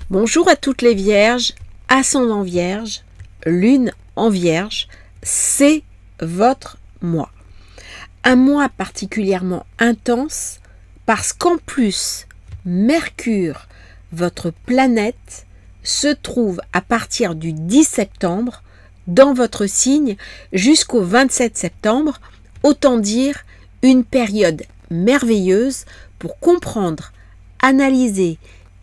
Bonjour à toutes les vierges, ascendant vierge, lune en vierge, c'est votre mois. Un mois particulièrement intense parce qu'en plus, Mercure, votre planète, se trouve à partir du 10 septembre dans votre signe jusqu'au 27 septembre, autant dire une période merveilleuse pour comprendre, analyser,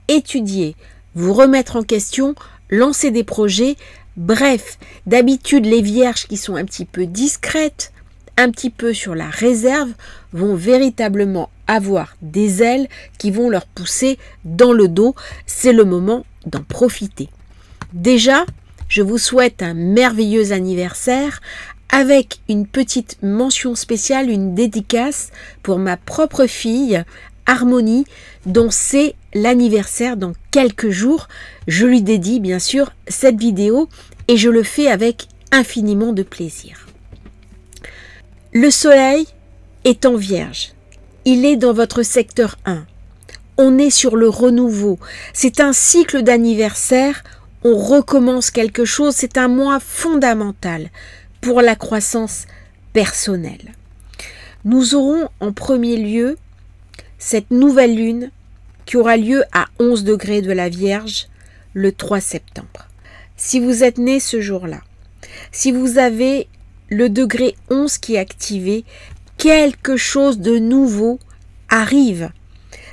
étudier, vous remettre en question, lancer des projets. Bref, d'habitude, les vierges qui sont un petit peu discrètes, un petit peu sur la réserve, vont véritablement avoir des ailes qui vont leur pousser dans le dos. C'est le moment d'en profiter. Déjà, je vous souhaite un merveilleux anniversaire avec une petite mention spéciale, une dédicace pour ma propre fille, Harmonie, dont c'est l'anniversaire dans quelques jours. Je lui dédie bien sûr cette vidéo et je le fais avec infiniment de plaisir. Le soleil est en vierge. Il est dans votre secteur 1. On est sur le renouveau. C'est un cycle d'anniversaire. On recommence quelque chose. C'est un mois fondamental pour la croissance personnelle. Nous aurons en premier lieu cette nouvelle lune qui aura lieu à 11 degrés de la Vierge le 3 septembre. Si vous êtes né ce jour-là, si vous avez le degré 11 qui est activé, quelque chose de nouveau arrive.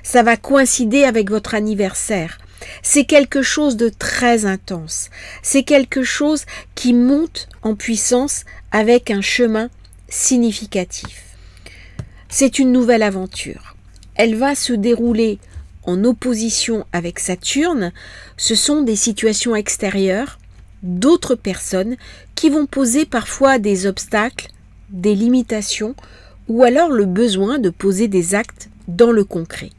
Ça va coïncider avec votre anniversaire. C'est quelque chose de très intense. C'est quelque chose qui monte en puissance avec un chemin significatif. C'est une nouvelle aventure. Elle va se dérouler en opposition avec Saturne. Ce sont des situations extérieures, d'autres personnes qui vont poser parfois des obstacles, des limitations ou alors le besoin de poser des actes dans le concret.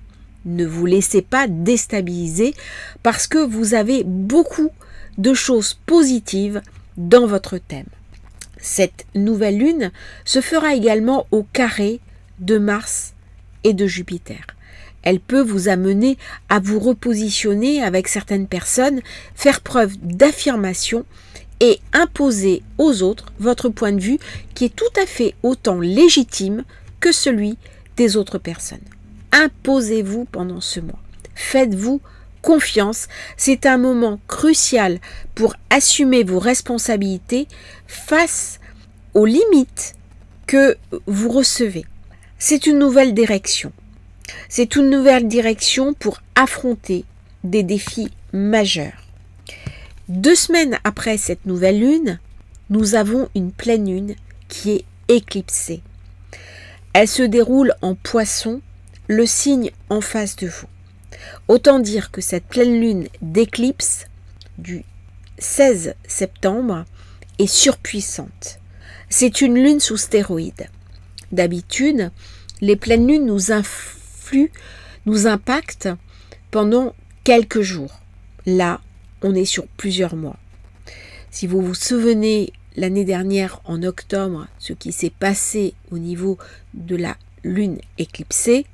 Ne vous laissez pas déstabiliser parce que vous avez beaucoup de choses positives dans votre thème. Cette nouvelle lune se fera également au carré de Mars et de Jupiter. Elle peut vous amener à vous repositionner avec certaines personnes, faire preuve d'affirmation et imposer aux autres votre point de vue qui est tout à fait autant légitime que celui des autres personnes. Imposez-vous pendant ce mois. Faites-vous confiance. C'est un moment crucial pour assumer vos responsabilités face aux limites que vous recevez. C'est une nouvelle direction. C'est une nouvelle direction pour affronter des défis majeurs. 2 semaines après cette nouvelle lune, nous avons une pleine lune qui est éclipsée. Elle se déroule en Poisson, le signe en face de vous. Autant dire que cette pleine lune d'éclipse du 16 septembre est surpuissante. C'est une lune sous stéroïdes. D'habitude, les pleines lunes nous impactent pendant quelques jours. Là, on est sur plusieurs mois. Si vous vous souvenez l'année dernière, en octobre, ce qui s'est passé au niveau de la lune éclipsée,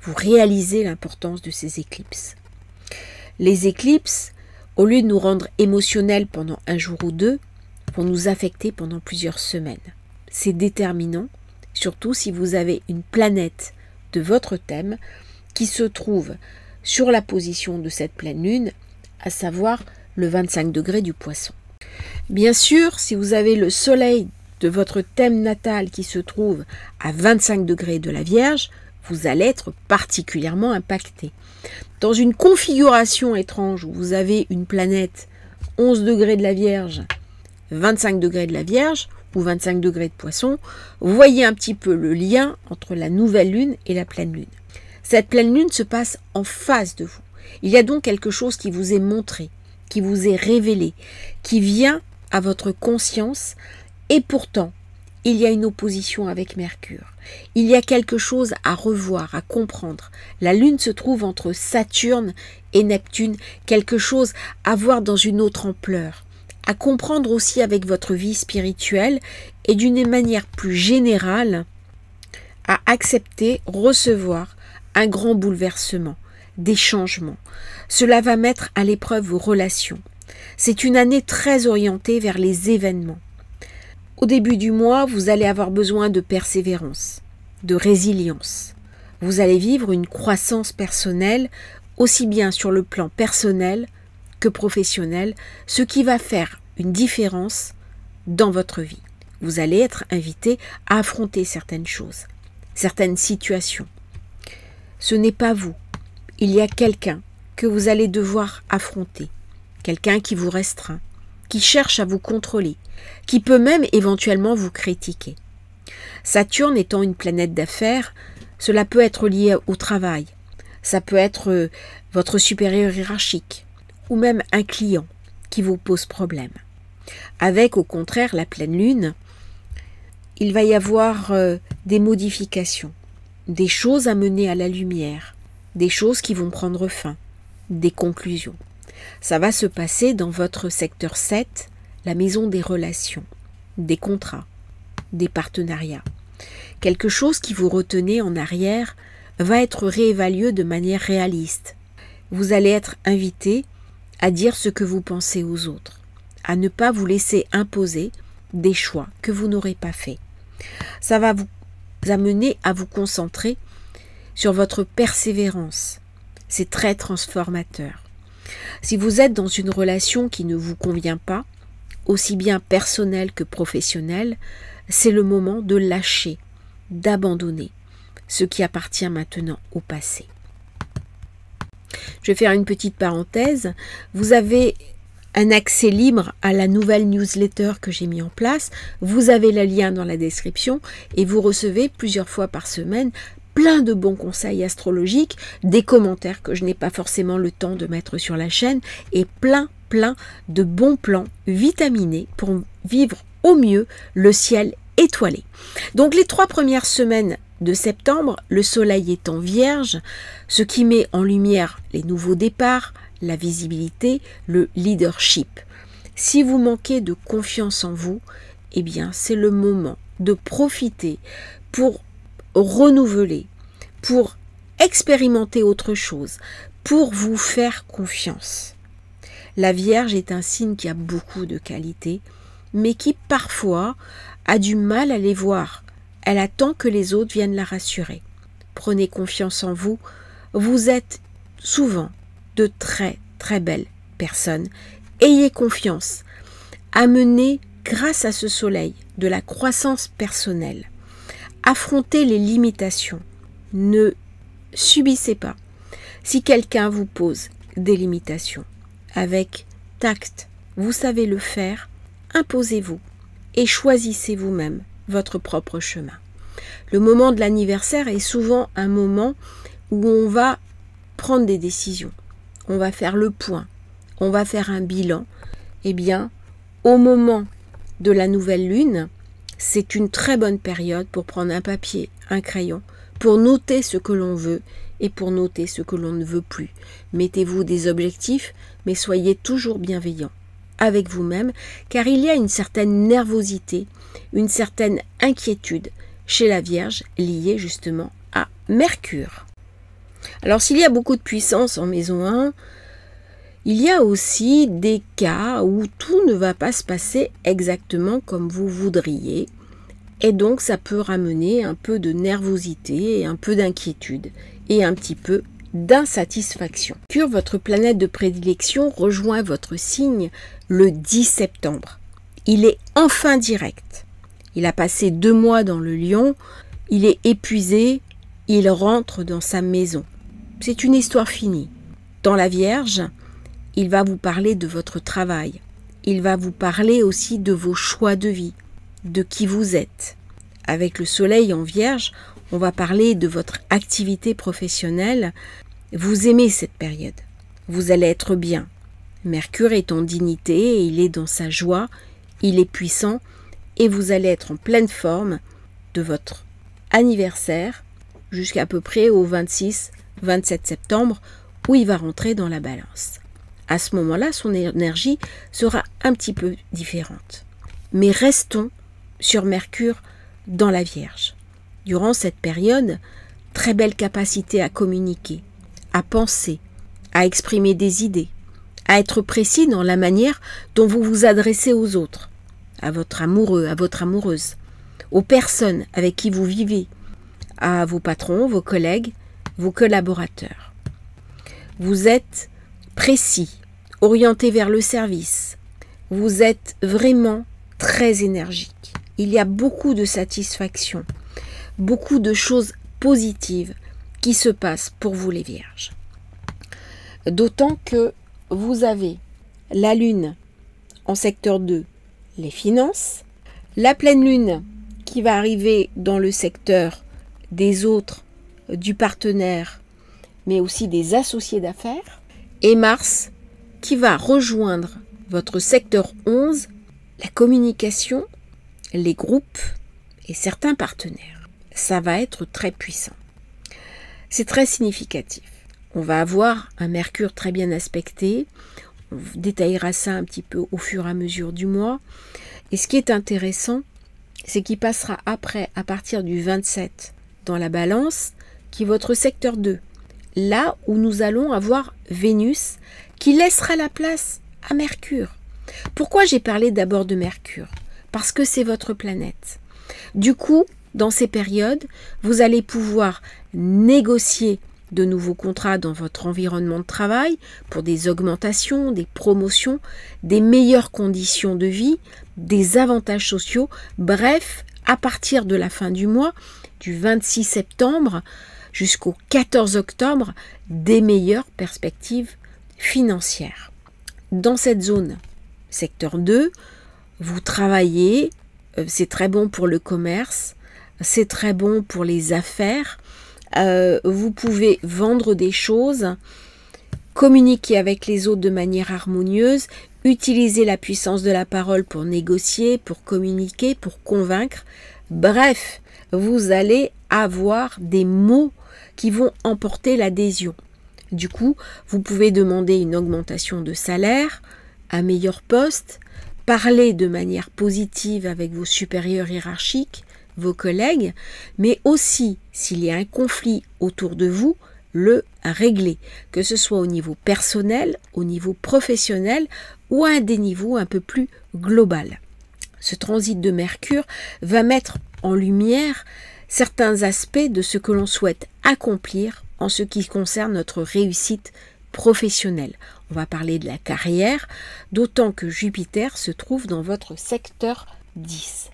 vous réalisez l'importance de ces éclipses. Les éclipses, au lieu de nous rendre émotionnels pendant un jour ou deux, vont nous affecter pendant plusieurs semaines. C'est déterminant, surtout si vous avez une planète de votre thème qui se trouve sur la position de cette pleine lune, à savoir le 25 degrés du Poisson. Bien sûr, si vous avez le soleil de votre thème natal qui se trouve à 25 degrés de la Vierge, vous allez être particulièrement impacté. Dans une configuration étrange où vous avez une planète 11 degrés de la Vierge, 25 degrés de la Vierge ou 25 degrés de Poisson, vous voyez un petit peu le lien entre la nouvelle lune et la pleine lune. Cette pleine lune se passe en face de vous. Il y a donc quelque chose qui vous est montré, qui vous est révélé, qui vient à votre conscience et pourtant, il y a une opposition avec Mercure. Il y a quelque chose à revoir, à comprendre. La Lune se trouve entre Saturne et Neptune, quelque chose à voir dans une autre ampleur, à comprendre aussi avec votre vie spirituelle et d'une manière plus générale, à accepter, recevoir un grand bouleversement. des changements. Cela va mettre à l'épreuve vos relations. C'est une année très orientée vers les événements. Au début du mois, vous allez avoir besoin de persévérance, de résilience. Vous allez vivre une croissance personnelle, aussi bien sur le plan personnel que professionnel, ce qui va faire une différence dans votre vie. Vous allez être invité à affronter certaines choses, certaines situations. Ce n'est pas vous. Il y a quelqu'un que vous allez devoir affronter, quelqu'un qui vous restreint, qui cherche à vous contrôler, qui peut même éventuellement vous critiquer. Saturne étant une planète d'affaires, cela peut être lié au travail, ça peut être votre supérieur hiérarchique, ou même un client qui vous pose problème. Avec au contraire la pleine lune, il va y avoir des modifications, des choses à mener à la lumière, des choses qui vont prendre fin, des conclusions. Ça va se passer dans votre secteur 7, la maison des relations, des contrats, des partenariats. Quelque chose qui vous retenait en arrière va être réévalué de manière réaliste. Vous allez être invité à dire ce que vous pensez aux autres, à ne pas vous laisser imposer des choix que vous n'aurez pas faits. Ça va vous amener à vous concentrer sur votre persévérance. C'est très transformateur. Si vous êtes dans une relation qui ne vous convient pas, aussi bien personnelle que professionnelle, c'est le moment de lâcher, d'abandonner ce qui appartient maintenant au passé. Je vais faire une petite parenthèse. Vous avez un accès libre à la nouvelle newsletter que j'ai mis en place. Vous avez le lien dans la description et vous recevez plusieurs fois par semaine plein de bons conseils astrologiques, des commentaires que je n'ai pas forcément le temps de mettre sur la chaîne et plein de bons plans vitaminés pour vivre au mieux le ciel étoilé. Donc les 3 premières semaines de septembre, le soleil est en Vierge, ce qui met en lumière les nouveaux départs, la visibilité, le leadership. Si vous manquez de confiance en vous, eh bien c'est le moment de profiter pour renouveler, pour expérimenter autre chose, pour vous faire confiance. La Vierge est un signe qui a beaucoup de qualités, mais qui parfois a du mal à les voir. Elle attend que les autres viennent la rassurer. Prenez confiance en vous. Vous êtes souvent de très belles personnes. Ayez confiance. Amenez, grâce à ce soleil, de la croissance personnelle. Affrontez les limitations. Ne subissez pas. Si quelqu'un vous pose des limitations, avec tact, vous savez le faire, imposez-vous et choisissez vous-même votre propre chemin. Le moment de l'anniversaire est souvent un moment où on va prendre des décisions, on va faire le point, on va faire un bilan. Eh bien, au moment de la nouvelle lune, c'est une très bonne période pour prendre un papier, un crayon, pour noter ce que l'on veut et pour noter ce que l'on ne veut plus. Mettez-vous des objectifs, mais soyez toujours bienveillant avec vous-même, car il y a une certaine nervosité, une certaine inquiétude chez la Vierge liée justement à Mercure. Alors s'il y a beaucoup de puissance en maison 1, il y a aussi des cas où tout ne va pas se passer exactement comme vous voudriez, et donc ça peut ramener un peu de nervosité et un peu d'inquiétude et un petit peu d'insatisfaction. Mercure, votre planète de prédilection, rejoint votre signe le 10 septembre. Il est enfin direct. Il a passé 2 mois dans le Lion, il est épuisé, il rentre dans sa maison. C'est une histoire finie. Dans la Vierge, il va vous parler de votre travail. Il va vous parler aussi de vos choix de vie, de qui vous êtes. Avec le soleil en Vierge, on va parler de votre activité professionnelle. Vous aimez cette période. Vous allez être bien. Mercure est en dignité et il est dans sa joie. Il est puissant et vous allez être en pleine forme de votre anniversaire jusqu'à peu près au 26-27 septembre où il va rentrer dans la balance. À ce moment-là, son énergie sera un petit peu différente. Mais restons sur Mercure dans la Vierge. Durant cette période, très belle capacité à communiquer, à penser, à exprimer des idées, à être précis dans la manière dont vous vous adressez aux autres, à votre amoureux, à votre amoureuse, aux personnes avec qui vous vivez, à vos patrons, vos collègues, vos collaborateurs. Vous êtes précis, orienté vers le service. Vous êtes vraiment très énergique. Il y a beaucoup de satisfaction, beaucoup de choses positives qui se passent pour vous les Vierges. D'autant que vous avez la Lune en secteur 2, les finances, la pleine Lune qui va arriver dans le secteur des autres, du partenaire, mais aussi des associés d'affaires, et Mars qui va rejoindre votre secteur 11, la communication, les groupes et certains partenaires. Ça va être très puissant. C'est très significatif. On va avoir un Mercure très bien aspecté. On détaillera ça un petit peu au fur et à mesure du mois. Et ce qui est intéressant, c'est qu'il passera après, à partir du 27, dans la Balance, qui est votre secteur 2. Là où nous allons avoir Vénus, qui laissera la place à Mercure. Pourquoi j'ai parlé d'abord de Mercure? Parce que c'est votre planète. Du coup, dans ces périodes, vous allez pouvoir négocier de nouveaux contrats dans votre environnement de travail pour des augmentations, des promotions, des meilleures conditions de vie, des avantages sociaux. Bref, à partir de la fin du mois, du 26 septembre jusqu'au 14 octobre, des meilleures perspectives financières. Dans cette zone, secteur 2, vous travaillez, c'est très bon pour le commerce, c'est très bon pour les affaires, vous pouvez vendre des choses, communiquer avec les autres de manière harmonieuse, utiliser la puissance de la parole pour négocier, pour communiquer, pour convaincre. Bref, vous allez avoir des mots qui vont emporter l'adhésion. Du coup, vous pouvez demander une augmentation de salaire, un meilleur poste, parler de manière positive avec vos supérieurs hiérarchiques, vos collègues, mais aussi, s'il y a un conflit autour de vous, le régler, que ce soit au niveau personnel, au niveau professionnel ou à des niveaux un peu plus global. Ce transit de Mercure va mettre en lumière certains aspects de ce que l'on souhaite accomplir en ce qui concerne notre réussite professionnelle. On va parler de la carrière, d'autant que Jupiter se trouve dans votre secteur 10.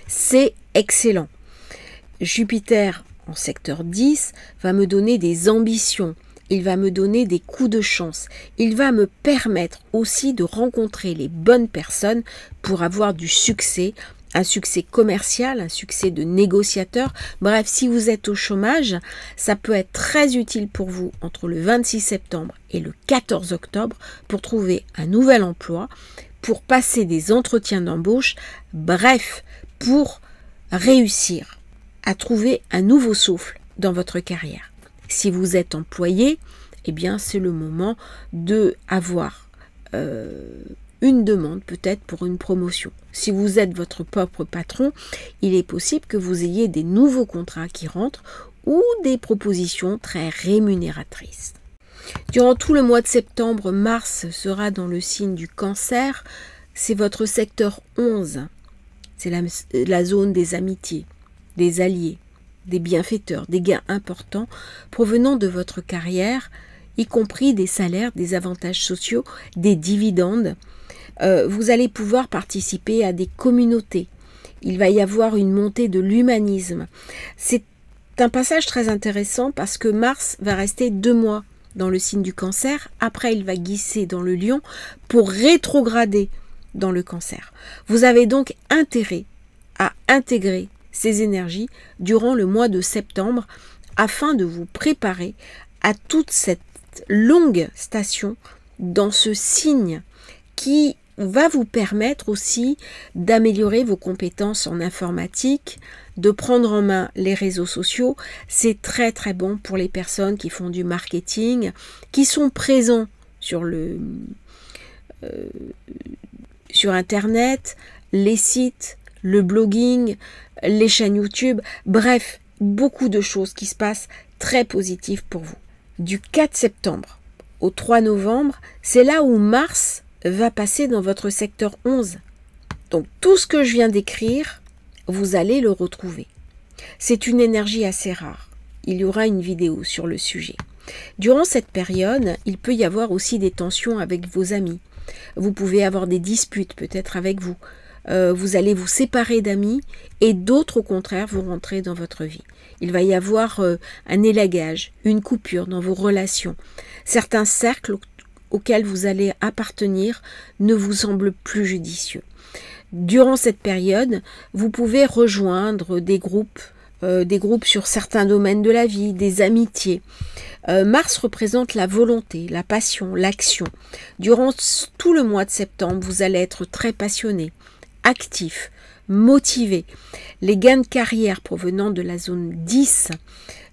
C'est excellent. Jupiter en secteur 10 va me donner des ambitions, il va me donner des coups de chance, il va me permettre aussi de rencontrer les bonnes personnes pour avoir du succès, un succès commercial, un succès de négociateur. Bref, si vous êtes au chômage, ça peut être très utile pour vous entre le 26 septembre et le 14 octobre pour trouver un nouvel emploi, pour passer des entretiens d'embauche, bref, pour réussir à trouver un nouveau souffle dans votre carrière. Si vous êtes employé, eh bien c'est le moment de avoir une demande peut-être pour une promotion. Si vous êtes votre propre patron, il est possible que vous ayez des nouveaux contrats qui rentrent ou des propositions très rémunératrices. Durant tout le mois de septembre, Mars sera dans le signe du Cancer. C'est votre secteur 11. C'est la zone des amitiés, des alliés, des bienfaiteurs, des gains importants provenant de votre carrière, y compris des salaires, des avantages sociaux, des dividendes. Vous allez pouvoir participer à des communautés. Il va y avoir une montée de l'humanisme. C'est un passage très intéressant parce que Mars va rester 2 mois dans le signe du Cancer. Après, il va glisser dans le Lion pour rétrograder dans le Cancer. Vous avez donc intérêt à intégrer ces énergies durant le mois de septembre afin de vous préparer à toute cette longue station dans ce signe qui va vous permettre aussi d'améliorer vos compétences en informatique, de prendre en main les réseaux sociaux. C'est très très bon pour les personnes qui font du marketing, qui sont présents sur Internet, les sites, le blogging, les chaînes YouTube, bref, beaucoup de choses qui se passent très positives pour vous. Du 4 septembre au 3 novembre, c'est là où Mars va passer dans votre secteur 11. Donc tout ce que je viens d'écrire, vous allez le retrouver. C'est une énergie assez rare. Il y aura une vidéo sur le sujet. Durant cette période, il peut y avoir aussi des tensions avec vos amis. Vous pouvez avoir des disputes peut-être avec vous. Vous allez vous séparer d'amis et d'autres au contraire vont rentrer dans votre vie. Il va y avoir un élagage, une coupure dans vos relations. Certains cercles auxquels vous allez appartenir ne vous semblent plus judicieux. Durant cette période, vous pouvez rejoindre des groupes sur certains domaines de la vie, des amitiés. Mars représente la volonté, la passion, l'action. Durant tout le mois de septembre, vous allez être très passionné, actif, motivé. Les gains de carrière provenant de la zone 10,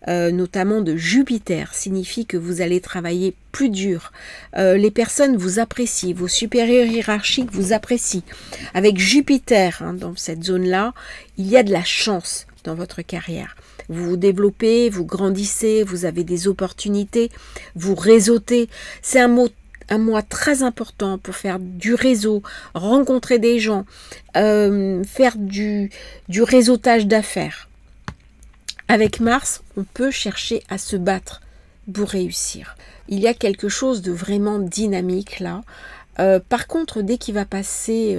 notamment de Jupiter, signifient que vous allez travailler plus dur. Les personnes vous apprécient, vos supérieurs hiérarchiques vous apprécient. Avec Jupiter dans cette zone-là, il y a de la chance dans votre carrière. Vous vous développez, vous grandissez, vous avez des opportunités, vous réseautez. C'est un mois très important pour faire du réseau, rencontrer des gens, faire du réseautage d'affaires. Avec Mars, on peut chercher à se battre pour réussir. Il y a quelque chose de vraiment dynamique là. Par contre, dès qu'il va passer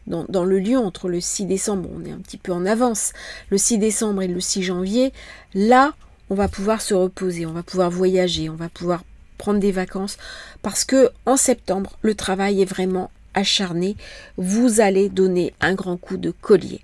dans le lieu entre le 6 décembre, on est un petit peu en avance, le 6 décembre et le 6 janvier, là, on va pouvoir se reposer, on va pouvoir voyager, on va pouvoir prendre des vacances, parce que en septembre, le travail est vraiment acharné, vous allez donner un grand coup de collier.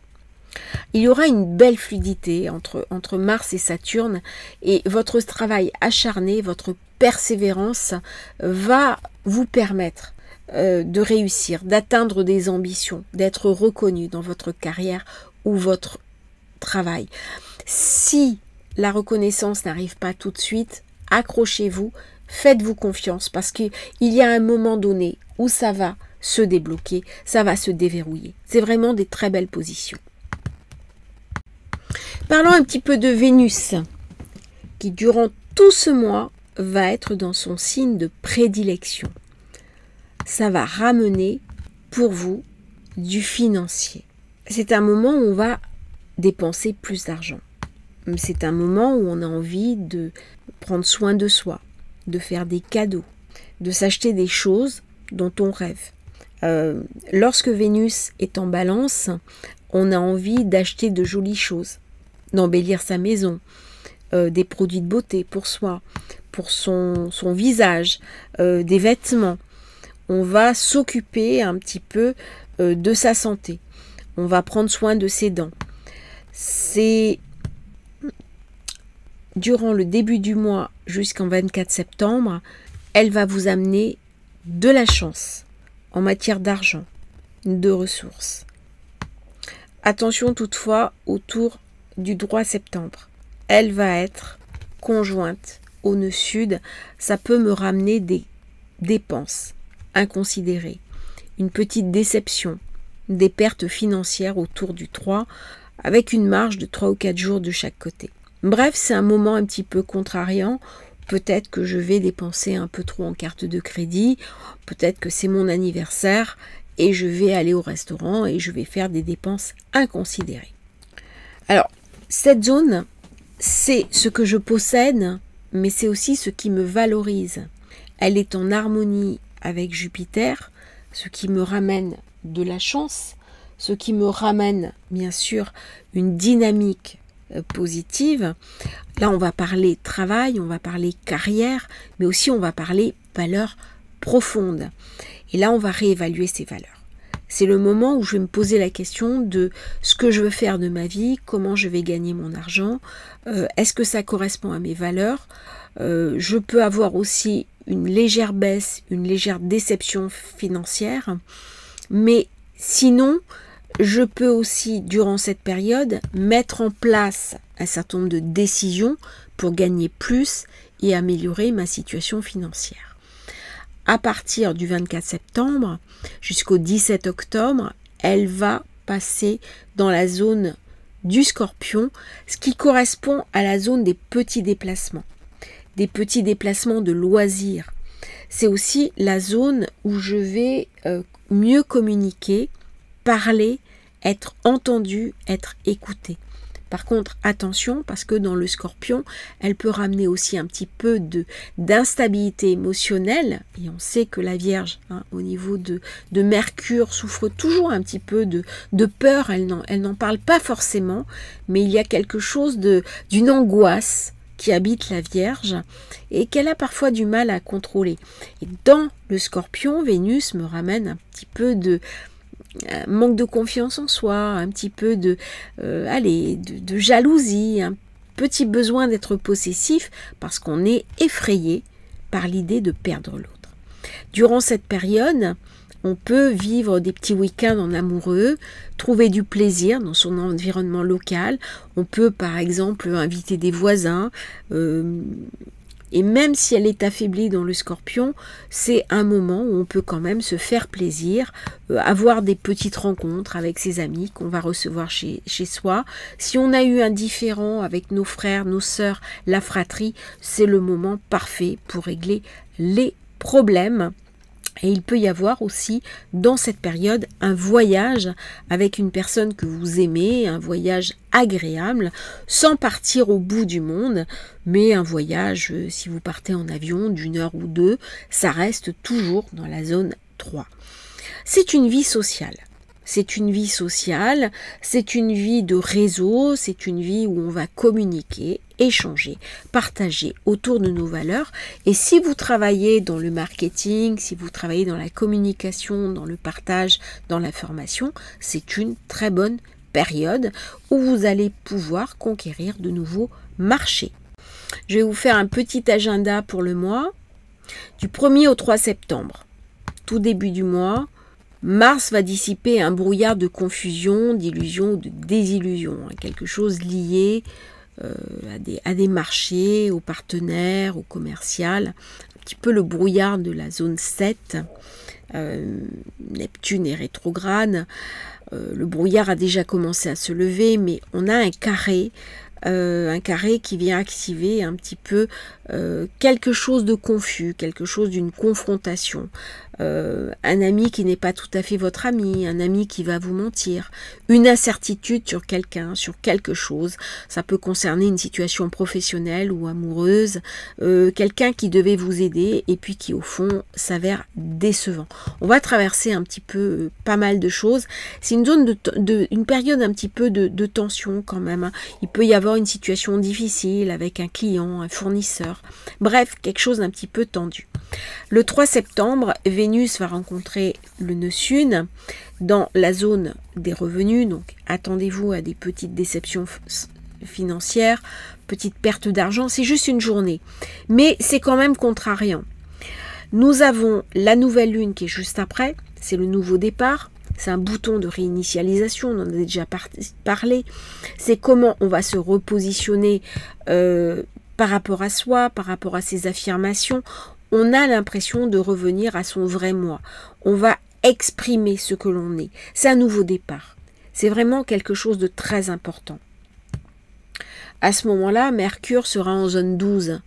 Il y aura une belle fluidité entre Mars et Saturne et votre travail acharné, votre persévérance va vous permettre de réussir, d'atteindre des ambitions, d'être reconnu dans votre carrière ou votre travail. Si la reconnaissance n'arrive pas tout de suite, accrochez-vous, faites-vous confiance parce qu'il y a un moment donné où ça va se débloquer, ça va se déverrouiller. C'est vraiment des très belles positions. Parlons un petit peu de Vénus, qui durant tout ce mois va être dans son signe de prédilection. Ça va ramener pour vous du financier. C'est un moment où on va dépenser plus d'argent. C'est un moment où on a envie de prendre soin de soi, de faire des cadeaux, de s'acheter des choses dont on rêve. Lorsque Vénus est en balance, on a envie d'acheter de jolies choses, d'embellir sa maison, des produits de beauté pour soi, pour son visage, des vêtements. On va s'occuper un petit peu de sa santé. On va prendre soin de ses dents. C'est durant le début du mois jusqu'en 24 septembre, elle va vous amener de la chance en matière d'argent, de ressources. Attention toutefois autour du 3 septembre. Elle va être conjointe au nœud sud. Ça peut me ramener des dépenses inconsidérées, une petite déception, des pertes financières autour du 3 avec une marge de 3 ou 4 jours de chaque côté. Bref, c'est un moment un petit peu contrariant. Peut-être que je vais dépenser un peu trop en carte de crédit, peut-être que c'est mon anniversaire et je vais aller au restaurant et je vais faire des dépenses inconsidérées. Alors, cette zone, c'est ce que je possède, mais c'est aussi ce qui me valorise. Elle est en harmonie avec Jupiter, ce qui me ramène de la chance, ce qui me ramène, bien sûr, une dynamique positive. Là, on va parler travail, on va parler carrière, mais aussi on va parler valeurs profondes. Et là, on va réévaluer ces valeurs. C'est le moment où je vais me poser la question de ce que je veux faire de ma vie, comment je vais gagner mon argent, est-ce que ça correspond à mes valeurs. Je peux avoir aussi une légère baisse, une légère déception financière, mais sinon, je peux aussi, durant cette période, mettre en place un certain nombre de décisions pour gagner plus et améliorer ma situation financière. À partir du 24 septembre jusqu'au 17 octobre, elle va passer dans la zone du Scorpion, ce qui correspond à la zone des petits déplacements. des petits déplacements de loisirs. C'est aussi la zone où je vais mieux communiquer, parler, être entendu, être écouté. Par contre, attention, parce que dans le Scorpion, elle peut ramener aussi un petit peu d'instabilité émotionnelle. Et on sait que la Vierge, au niveau de Mercure, souffre toujours un petit peu de peur. Elle n'en parle pas forcément, mais il y a quelque chose d'une angoisse qui habite la Vierge et qu'elle a parfois du mal à contrôler. Et dans le Scorpion, Vénus me ramène un petit peu de manque de confiance en soi, un petit peu de jalousie, un petit besoin d'être possessif parce qu'on est effrayé par l'idée de perdre l'autre. Durant cette période, on peut vivre des petits week-ends en amoureux, trouver du plaisir dans son environnement local. On peut par exemple inviter des voisins. Et même si elle est affaiblie dans le Scorpion, c'est un moment où on peut quand même se faire plaisir, avoir des petites rencontres avec ses amis qu'on va recevoir chez soi. Si on a eu un différend avec nos frères, nos sœurs, la fratrie, c'est le moment parfait pour régler les problèmes. Et il peut y avoir aussi dans cette période un voyage avec une personne que vous aimez, un voyage agréable, sans partir au bout du monde, mais un voyage, si vous partez en avion d'1 heure ou 2, ça reste toujours dans la zone 3. C'est une vie sociale. C'est une vie sociale, c'est une vie de réseau, c'est une vie où on va communiquer, échanger, partager autour de nos valeurs. Et si vous travaillez dans le marketing, si vous travaillez dans la communication, dans le partage, dans la formation, c'est une très bonne période où vous allez pouvoir conquérir de nouveaux marchés. Je vais vous faire un petit agenda pour le mois, du 1er au 3 septembre, tout début du mois. Mars va dissiper un brouillard de confusion, d'illusion ou de désillusion, quelque chose lié à des marchés, aux partenaires, au commercial, un petit peu le brouillard de la zone 7. Neptune est rétrograde, le brouillard a déjà commencé à se lever, mais on a un carré qui vient activer un petit peu quelque chose de confus, quelque chose d'une confrontation. Un ami qui n'est pas tout à fait votre ami, un ami qui va vous mentir, une incertitude sur quelqu'un, sur quelque chose. Ça peut concerner une situation professionnelle ou amoureuse, quelqu'un qui devait vous aider et puis qui au fond s'avère décevant. On va traverser un petit peu pas mal de choses. C'est une zone une période un petit peu de tension quand même. Il peut y avoir une situation difficile avec un client, un fournisseur. Bref, quelque chose d'un petit peu tendu. Le 3 septembre, Vénus va rencontrer le nœud Sun dans la zone des revenus, donc attendez-vous à des petites déceptions financières, petites pertes d'argent, c'est juste une journée, mais c'est quand même contrariant. Nous avons la nouvelle lune qui est juste après, c'est le nouveau départ, c'est un bouton de réinitialisation, on en a déjà parlé, c'est comment on va se repositionner par rapport à soi, par rapport à ses affirmations. On a l'impression de revenir à son vrai moi. On va exprimer ce que l'on est. C'est un nouveau départ. C'est vraiment quelque chose de très important. À ce moment-là, Mercure sera en zone 12.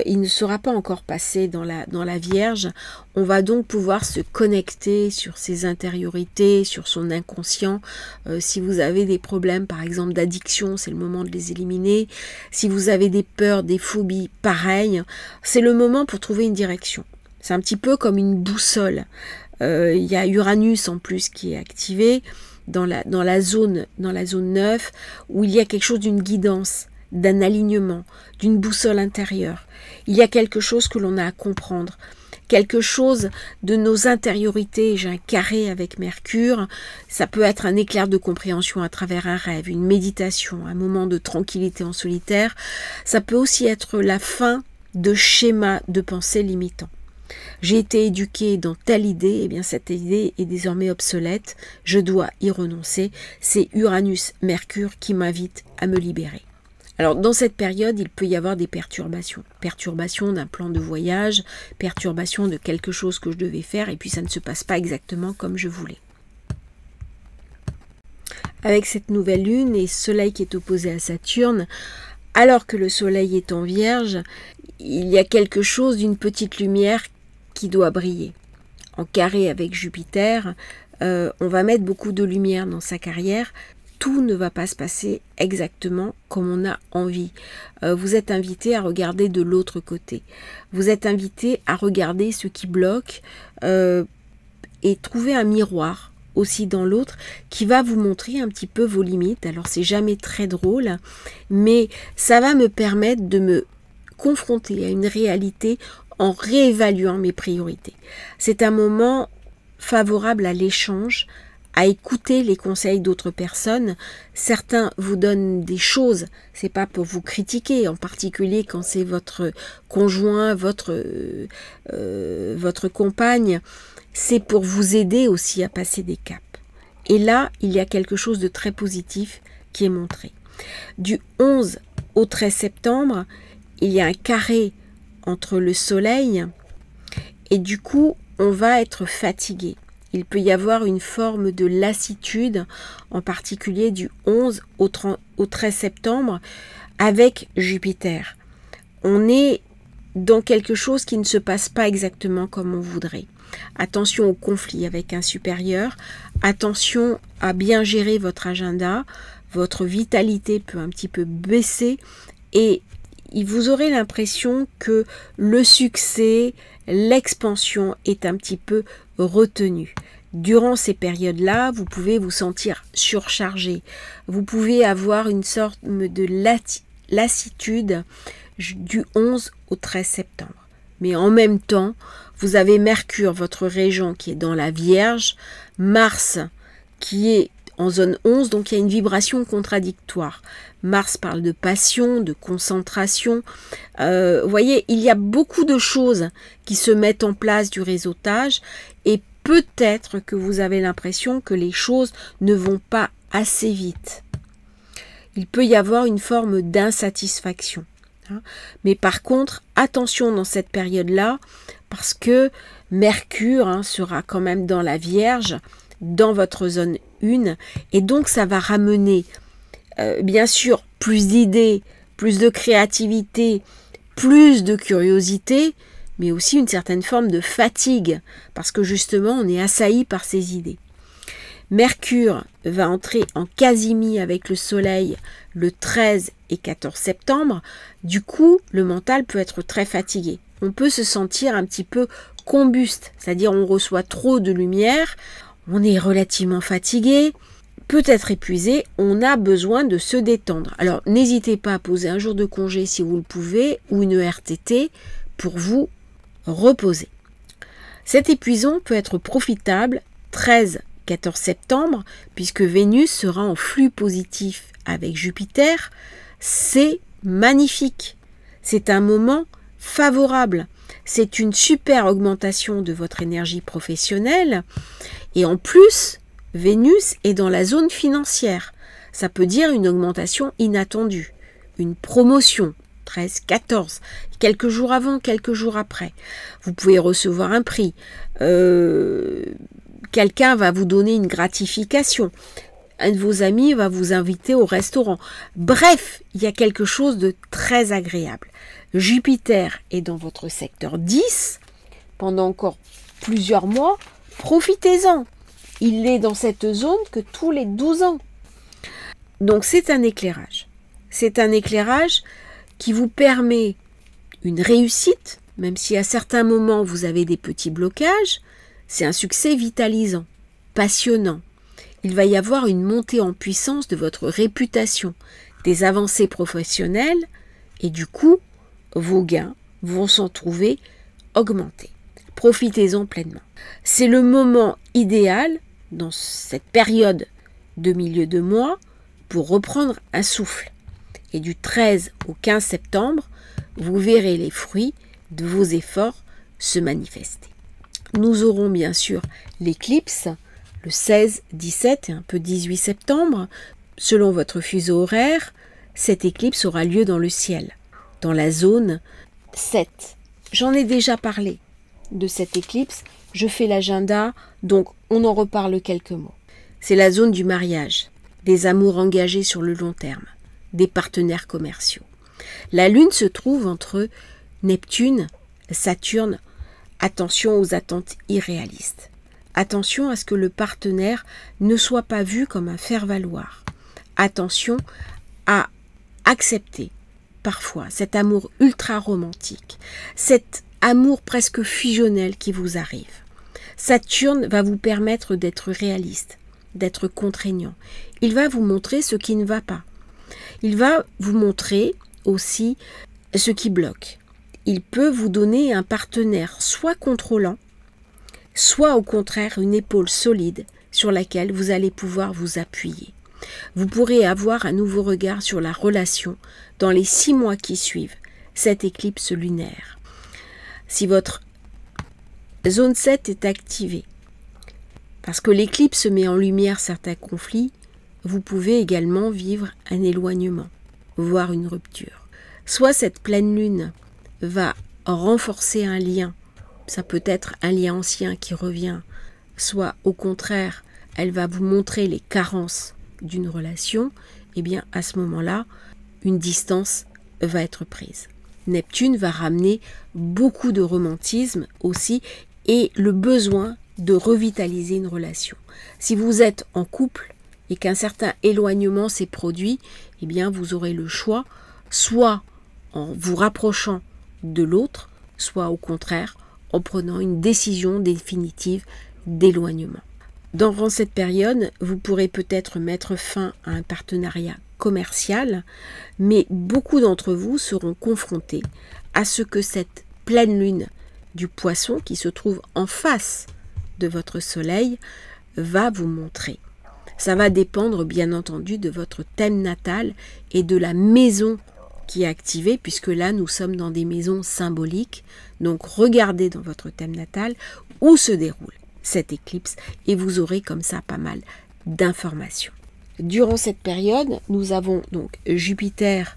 Il ne sera pas encore passé dans la Vierge. On va donc pouvoir se connecter sur ses intériorités, sur son inconscient. Si vous avez des problèmes, par exemple, d'addiction, c'est le moment de les éliminer. Si vous avez des peurs, des phobies, pareil, c'est le moment pour trouver une direction. C'est un petit peu comme une boussole. Il y a Uranus en plus qui est activé dans la zone 9, où il y a quelque chose d'une guidance, d'un alignement, d'une boussole intérieure. Il y a quelque chose que l'on a à comprendre, quelque chose de nos intériorités. J'ai un carré avec Mercure, ça peut être un éclair de compréhension à travers un rêve, une méditation, un moment de tranquillité en solitaire. Ça peut aussi être la fin de schémas de pensée limitants. J'ai été éduquée dans telle idée, et bien cette idée est désormais obsolète, je dois y renoncer. C'est Uranus-Mercure qui m'invite à me libérer. Alors dans cette période, il peut y avoir des perturbations. Perturbations d'un plan de voyage, perturbations de quelque chose que je devais faire, et puis ça ne se passe pas exactement comme je voulais. Avec cette nouvelle lune et Soleil qui est opposé à Saturne, alors que le Soleil est en Vierge, il y a quelque chose d'une petite lumière qui doit briller. En carré avec Jupiter, on va mettre beaucoup de lumière dans sa carrière. Tout ne va pas se passer exactement comme on a envie. Vous êtes invité à regarder de l'autre côté. Vous êtes invité à regarder ce qui bloque et trouver un miroir aussi dans l'autre qui va vous montrer un petit peu vos limites. Alors c'est jamais très drôle, mais ça va me permettre de me confronter à une réalité en réévaluant mes priorités. C'est un moment favorable à l'échange, à écouter les conseils d'autres personnes. Certains vous donnent des choses, c'est pas pour vous critiquer, en particulier quand c'est votre conjoint, votre compagne, c'est pour vous aider aussi à passer des caps. Et là, il y a quelque chose de très positif qui est montré. Du 11 au 13 septembre, il y a un carré entre le soleil et du coup, on va être fatigué. Il peut y avoir une forme de lassitude, en particulier du 11 au 13 septembre, avec Jupiter. On est dans quelque chose qui ne se passe pas exactement comme on voudrait. Attention au conflit avec un supérieur, attention à bien gérer votre agenda, votre vitalité peut un petit peu baisser et vous aurez l'impression que le succès, l'expansion est un petit peu retenue. Durant ces périodes-là, vous pouvez vous sentir surchargé. Vous pouvez avoir une sorte de lassitude du 11 au 13 septembre. Mais en même temps, vous avez Mercure, votre régent, qui est dans la Vierge, Mars, qui est en zone 11, donc il y a une vibration contradictoire. Mars parle de passion, de concentration. Vous voyez, il y a beaucoup de choses qui se mettent en place du réseautage et peut-être que vous avez l'impression que les choses ne vont pas assez vite. Il peut y avoir une forme d'insatisfaction. Mais par contre, attention dans cette période-là, parce que Mercure sera quand même dans la Vierge, dans votre zone 1, et donc ça va ramener, bien sûr, plus d'idées, plus de créativité, plus de curiosité, mais aussi une certaine forme de fatigue, parce que justement, on est assailli par ces idées. Mercure va entrer en quasimie avec le Soleil le 13 et 14 septembre. Du coup, le mental peut être très fatigué. On peut se sentir un petit peu combuste, c'est-à-dire on reçoit trop de lumière, on est relativement fatigué, peut-être épuisé, on a besoin de se détendre. Alors, n'hésitez pas à poser un jour de congé si vous le pouvez, ou une RTT pour vous reposer. Cet épuisement peut être profitable 13-14 septembre, puisque Vénus sera en flux positif avec Jupiter. C'est magnifique. C'est un moment favorable. C'est une super augmentation de votre énergie professionnelle. Et en plus, Vénus est dans la zone financière. Ça peut dire une augmentation inattendue, une promotion. 13, 14, quelques jours avant, quelques jours après. Vous pouvez recevoir un prix. Quelqu'un va vous donner une gratification. Un de vos amis va vous inviter au restaurant. Bref, il y a quelque chose de très agréable. Jupiter est dans votre secteur 10 pendant encore plusieurs mois. Profitez-en. Il est dans cette zone que tous les 12 ans. Donc c'est un éclairage. C'est un éclairage qui vous permet une réussite, même si à certains moments vous avez des petits blocages. C'est un succès vitalisant, passionnant. Il va y avoir une montée en puissance de votre réputation, des avancées professionnelles, et du coup, vos gains vont s'en trouver augmentés. Profitez-en pleinement. C'est le moment idéal, dans cette période de milieu de mois, pour reprendre un souffle. Et du 13 au 15 septembre, vous verrez les fruits de vos efforts se manifester. Nous aurons bien sûr l'éclipse le 16, 17 et un peu 18 septembre. Selon votre fuseau horaire, cette éclipse aura lieu dans le ciel, dans la zone 7. J'en ai déjà parlé de cette éclipse, je fais l'agenda, donc on en reparle quelques mots. C'est la zone du mariage, des amours engagés sur le long terme, des partenaires commerciaux. La Lune se trouve entre Neptune, Saturne, attention aux attentes irréalistes. Attention à ce que le partenaire ne soit pas vu comme un faire-valoir. Attention à accepter parfois cet amour ultra romantique, cet amour presque fusionnel qui vous arrive. Saturne va vous permettre d'être réaliste, d'être contraignant. Il va vous montrer ce qui ne va pas. Il va vous montrer aussi ce qui bloque. Il peut vous donner un partenaire soit contrôlant, soit au contraire une épaule solide sur laquelle vous allez pouvoir vous appuyer. Vous pourrez avoir un nouveau regard sur la relation dans les 6 mois qui suivent cette éclipse lunaire. Si votre zone 7 est activée, parce que l'éclipse met en lumière certains conflits, vous pouvez également vivre un éloignement, voire une rupture. Soit cette pleine lune va renforcer un lien, ça peut être un lien ancien qui revient, soit au contraire, elle va vous montrer les carences d'une relation, et bien à ce moment-là, une distance va être prise. Neptune va ramener beaucoup de romantisme aussi et le besoin de revitaliser une relation. Si vous êtes en couple et qu'un certain éloignement s'est produit, eh bien vous aurez le choix, soit en vous rapprochant de l'autre, soit au contraire en prenant une décision définitive d'éloignement. Durant cette période, vous pourrez peut-être mettre fin à un partenariat commercial, mais beaucoup d'entre vous seront confrontés à ce que cette pleine lune du Poisson, qui se trouve en face de votre soleil, va vous montrer. Ça va dépendre bien entendu de votre thème natal et de la maison qui est activée, puisque là nous sommes dans des maisons symboliques. Donc regardez dans votre thème natal où se déroule cette éclipse et vous aurez comme ça pas mal d'informations. Durant cette période, nous avons donc Jupiter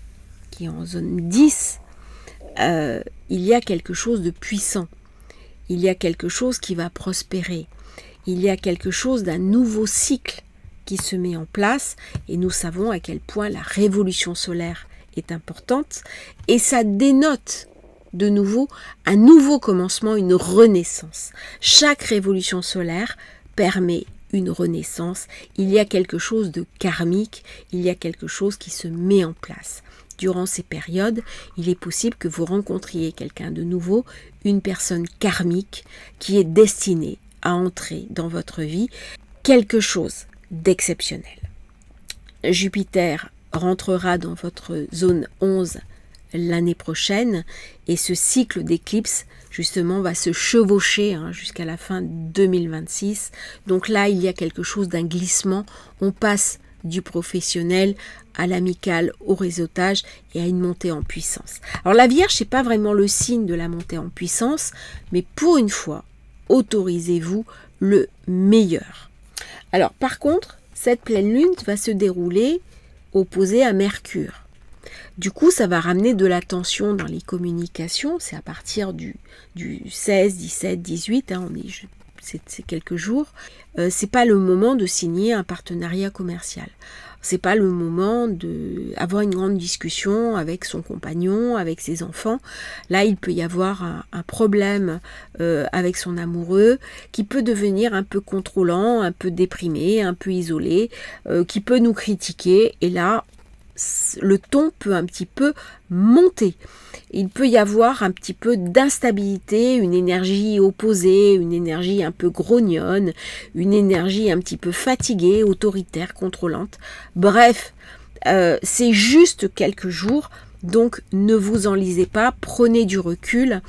qui est en zone 10. Il y a quelque chose de puissant. Il y a quelque chose qui va prospérer. Il y a quelque chose d'un nouveau cycle qui se met en place et nous savons à quel point la révolution solaire est importante et ça dénote de nouveau un nouveau commencement, une renaissance. Chaque révolution solaire permet une renaissance. Il y a quelque chose de karmique, il y a quelque chose qui se met en place. Durant ces périodes, il est possible que vous rencontriez quelqu'un de nouveau, une personne karmique qui est destinée à entrer dans votre vie, quelque chose d'exceptionnel. Jupiter rentrera dans votre zone 11 l'année prochaine et ce cycle d'éclipse justement va se chevaucher jusqu'à la fin 2026. Donc là, il y a quelque chose d'un glissement. On passe du professionnel à l'amical, au réseautage et à une montée en puissance. Alors la Vierge, c'est pas vraiment le signe de la montée en puissance, mais pour une fois, autorisez-vous le meilleur. Alors par contre, cette pleine lune va se dérouler opposée à Mercure. Du coup, ça va ramener de la tension dans les communications. C'est à partir du 16, 17, 18, c'est quelques jours. C'est pas le moment de signer un partenariat commercial. C'est pas le moment d'avoir une grande discussion avec son compagnon, avec ses enfants. Là, il peut y avoir un problème avec son amoureux qui peut devenir un peu contrôlant, un peu déprimé, un peu isolé, qui peut nous critiquer. Et là, le ton peut un petit peu monter. Il peut y avoir un petit peu d'instabilité, une énergie opposée, une énergie un peu grognonne, une énergie un petit peu fatiguée, autoritaire, contrôlante. Bref, c'est juste quelques jours, donc ne vous enlisez pas, prenez du recul,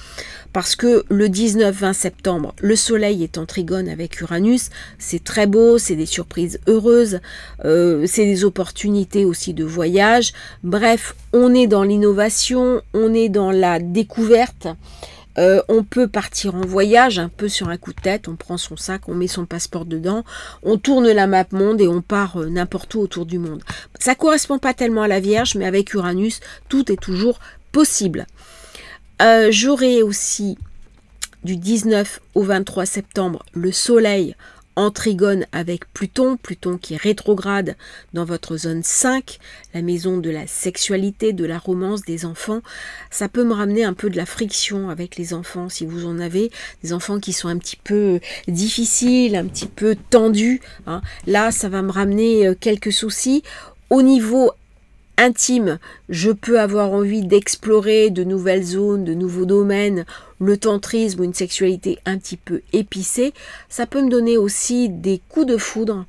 parce que le 19-20 septembre, le soleil est en trigone avec Uranus, c'est très beau, c'est des surprises heureuses, c'est des opportunités aussi de voyage. Bref, on est dans l'innovation, on est dans la découverte. On peut partir en voyage un peu sur un coup de tête, on prend son sac, on met son passeport dedans, on tourne la map monde et on part n'importe où autour du monde. Ça correspond pas tellement à la Vierge, mais avec Uranus, tout est toujours possible. J'aurai aussi du 19 au 23 septembre le soleil en trigone avec Pluton, Pluton qui est rétrograde dans votre zone 5, la maison de la sexualité, de la romance, des enfants. Ça peut me ramener un peu de la friction avec les enfants, si vous en avez, des enfants qui sont un petit peu difficiles, un petit peu tendus, hein. Là, ça va me ramener quelques soucis. Au niveau intime, je peux avoir envie d'explorer de nouvelles zones, de nouveaux domaines, le tantrisme ou une sexualité un petit peu épicée. Ça peut me donner aussi des coups de foudre,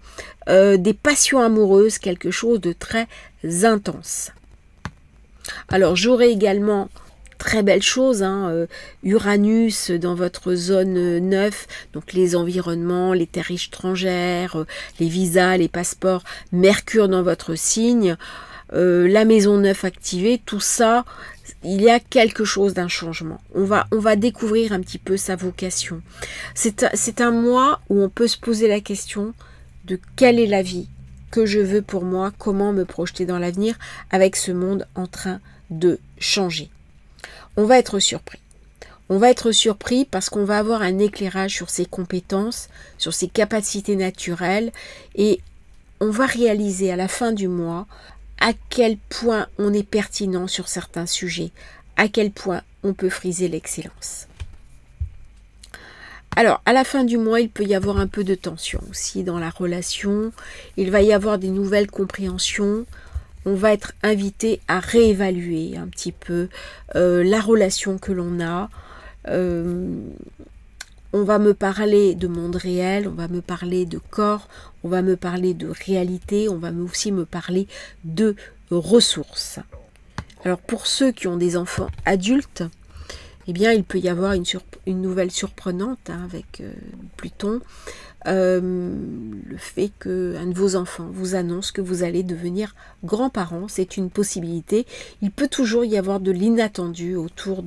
des passions amoureuses, quelque chose de très intense. Alors j'aurai également très belle chose, hein, Uranus dans votre zone 9, donc les environnements, les terres étrangères, les visas, les passeports, Mercure dans votre signe, la maison 9 activée, tout ça, il y a quelque chose d'un changement. On va découvrir un petit peu sa vocation. C'est un mois où on peut se poser la question de quelle est la vie que je veux pour moi, comment me projeter dans l'avenir avec ce monde en train de changer. On va être surpris. On va être surpris parce qu'on va avoir un éclairage sur ses compétences, sur ses capacités naturelles et on va réaliser à la fin du mois à quel point on est pertinent sur certains sujets, à quel point on peut friser l'excellence. Alors, à la fin du mois, il peut y avoir un peu de tension aussi dans la relation, il va y avoir des nouvelles compréhensions, on va être invité à réévaluer un petit peu la relation que l'on a. On va me parler de monde réel, on va me parler de corps, on va me parler de réalité, on va aussi me parler de ressources. Alors pour ceux qui ont des enfants adultes, eh bien il peut y avoir une nouvelle surprenante hein, avec Pluton. Le fait qu'un de vos enfants vous annonce que vous allez devenir grands-parents, c'est une possibilité. Il peut toujours y avoir de l'inattendu autour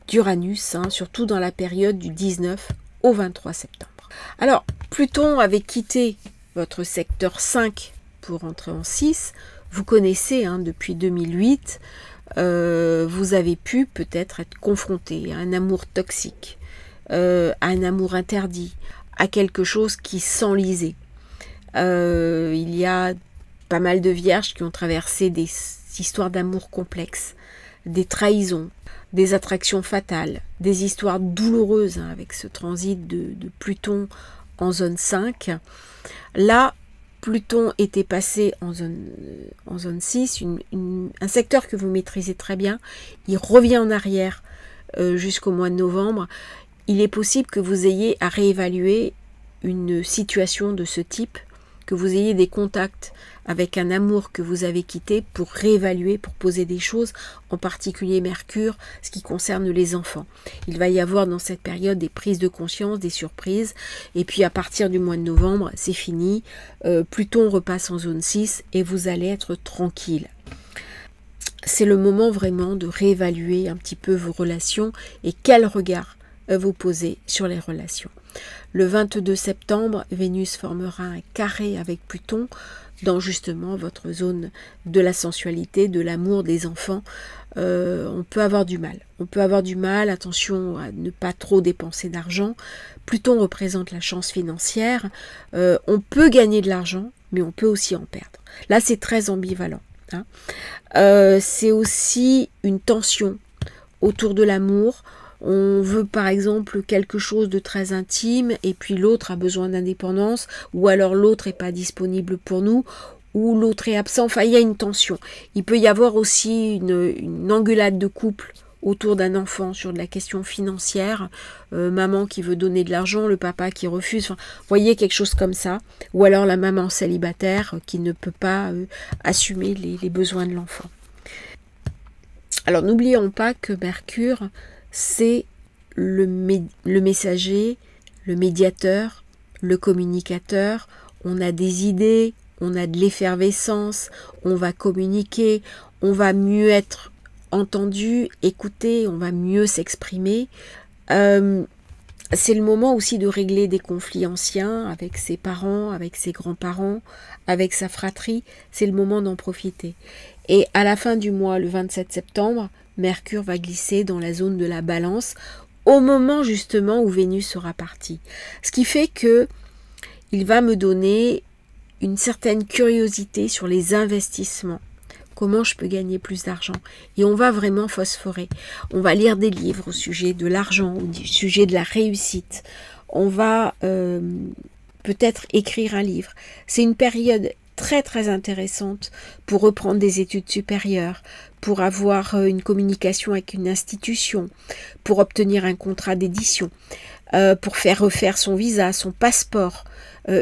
d'Uranus, hein, surtout dans la période du 19 au 23 septembre. Alors, Pluton avait quitté votre secteur 5 pour entrer en 6. Vous connaissez hein, depuis 2008, vous avez pu peut-être être confronté à un amour toxique, à un amour interdit, à quelque chose qui s'enlisait. Il y a pas mal de vierges qui ont traversé des histoires d'amour complexes, des trahisons, des attractions fatales, des histoires douloureuses hein, avec ce transit de Pluton en zone 5. Là, Pluton était passé en zone 6, un secteur que vous maîtrisez très bien. Il revient en arrière jusqu'au mois de novembre. Il est possible que vous ayez à réévaluer une situation de ce type, que vous ayez des contacts avec un amour que vous avez quitté pour réévaluer, pour poser des choses, en particulier Mercure, ce qui concerne les enfants. Il va y avoir dans cette période des prises de conscience, des surprises, et puis à partir du mois de novembre, c'est fini, Pluton repasse en zone 6 et vous allez être tranquille. C'est le moment vraiment de réévaluer un petit peu vos relations et quel regard vous posez sur les relations. Le 22 septembre, Vénus formera un carré avec Pluton dans justement votre zone de la sensualité, de l'amour, des enfants. On peut avoir du mal. On peut avoir du mal, attention à ne pas trop dépenser d'argent. Pluton représente la chance financière. On peut gagner de l'argent, mais on peut aussi en perdre. Là, c'est très ambivalent. Hein. C'est aussi une tension autour de l'amour. On veut par exemple quelque chose de très intime et puis l'autre a besoin d'indépendance ou alors l'autre n'est pas disponible pour nous ou l'autre est absent. Enfin, il y a une tension. Il peut y avoir aussi une engueulade de couple autour d'un enfant sur de la question financière. Maman qui veut donner de l'argent, le papa qui refuse. Enfin, voyez quelque chose comme ça. Ou alors la maman célibataire qui ne peut pas assumer les besoins de l'enfant. Alors n'oublions pas que Mercure, c'est le messager, le médiateur, le communicateur. On a des idées, on a de l'effervescence, on va communiquer, on va mieux être entendu, écouté, on va mieux s'exprimer. C'est le moment aussi de régler des conflits anciens avec ses parents, avec ses grands-parents, avec sa fratrie. C'est le moment d'en profiter. Et à la fin du mois, le 27 septembre, Mercure va glisser dans la zone de la Balance au moment justement où Vénus sera partie. Ce qui fait que il va me donner une certaine curiosité sur les investissements. Comment je peux gagner plus d'argent? Et on va vraiment phosphorer. On va lire des livres au sujet de l'argent, au sujet de la réussite. On va peut-être écrire un livre. C'est une période très très intéressante pour reprendre des études supérieures, pour avoir une communication avec une institution, pour obtenir un contrat d'édition, pour faire refaire son visa, son passeport,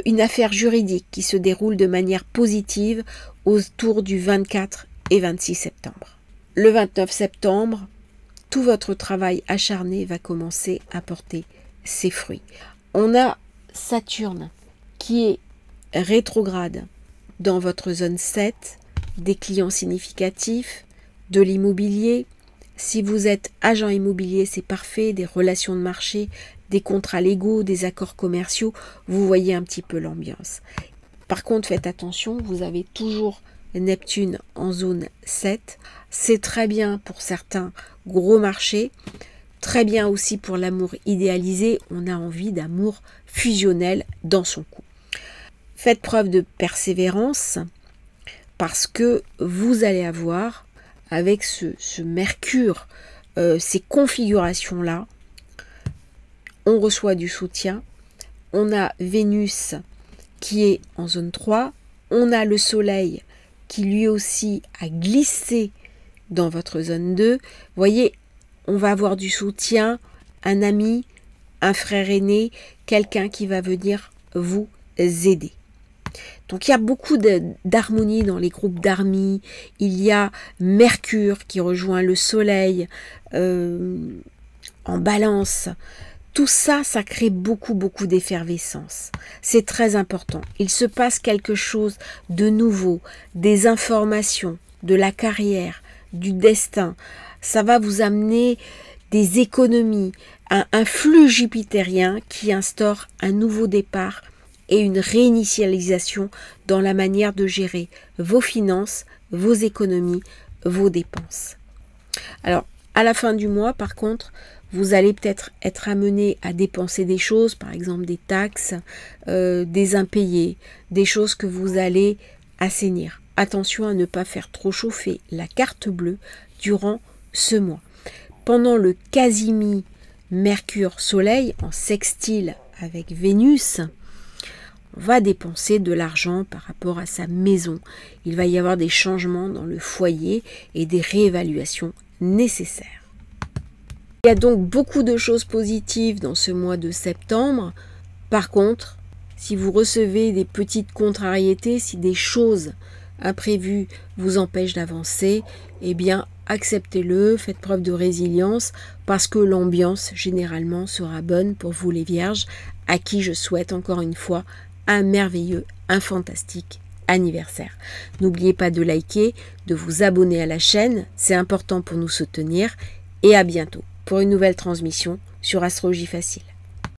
une affaire juridique qui se déroule de manière positive autour du 24 et 26 septembre. Le 29 septembre, tout votre travail acharné va commencer à porter ses fruits. On a Saturne qui est rétrograde dans votre zone 7, des clients significatifs, de l'immobilier. Si vous êtes agent immobilier, c'est parfait, des relations de marché, des contrats légaux, des accords commerciaux, vous voyez un petit peu l'ambiance. Par contre, faites attention, vous avez toujours Neptune en zone 7. C'est très bien pour certains gros marchés, très bien aussi pour l'amour idéalisé. On a envie d'amour fusionnel dans son cou. Faites preuve de persévérance parce que vous allez avoir, avec ce Mercure, ces configurations-là, on reçoit du soutien. On a Vénus qui est en zone 3. On a le Soleil qui lui aussi a glissé dans votre zone 2. Vous voyez, on va avoir du soutien, un ami, un frère aîné, quelqu'un qui va venir vous aider. Donc il y a beaucoup d'harmonie dans les groupes d'amis. Il y a Mercure qui rejoint le Soleil en Balance. Tout ça, ça crée beaucoup d'effervescence. C'est très important. Il se passe quelque chose de nouveau, des informations, de la carrière, du destin. Ça va vous amener des économies, un flux jupitérien qui instaure un nouveau départ et une réinitialisation dans la manière de gérer vos finances, vos économies, vos dépenses. Alors, à la fin du mois, par contre, vous allez peut-être être amené à dépenser des choses, par exemple des taxes, des impayés, des choses que vous allez assainir. Attention à ne pas faire trop chauffer la carte bleue durant ce mois. Pendant le quasimi Mercure-Soleil en sextile avec Vénus, on va dépenser de l'argent par rapport à sa maison. Il va y avoir des changements dans le foyer et des réévaluations nécessaires. Il y a donc beaucoup de choses positives dans ce mois de septembre. Par contre, si vous recevez des petites contrariétés, si des choses imprévues vous empêchent d'avancer, eh bien, acceptez-le, faites preuve de résilience, parce que l'ambiance, généralement, sera bonne pour vous les Vierges, à qui je souhaite encore une fois un merveilleux, un fantastique anniversaire. N'oubliez pas de liker, de vous abonner à la chaîne, c'est important pour nous soutenir, et à bientôt pour une nouvelle transmission sur Astrologie Facile.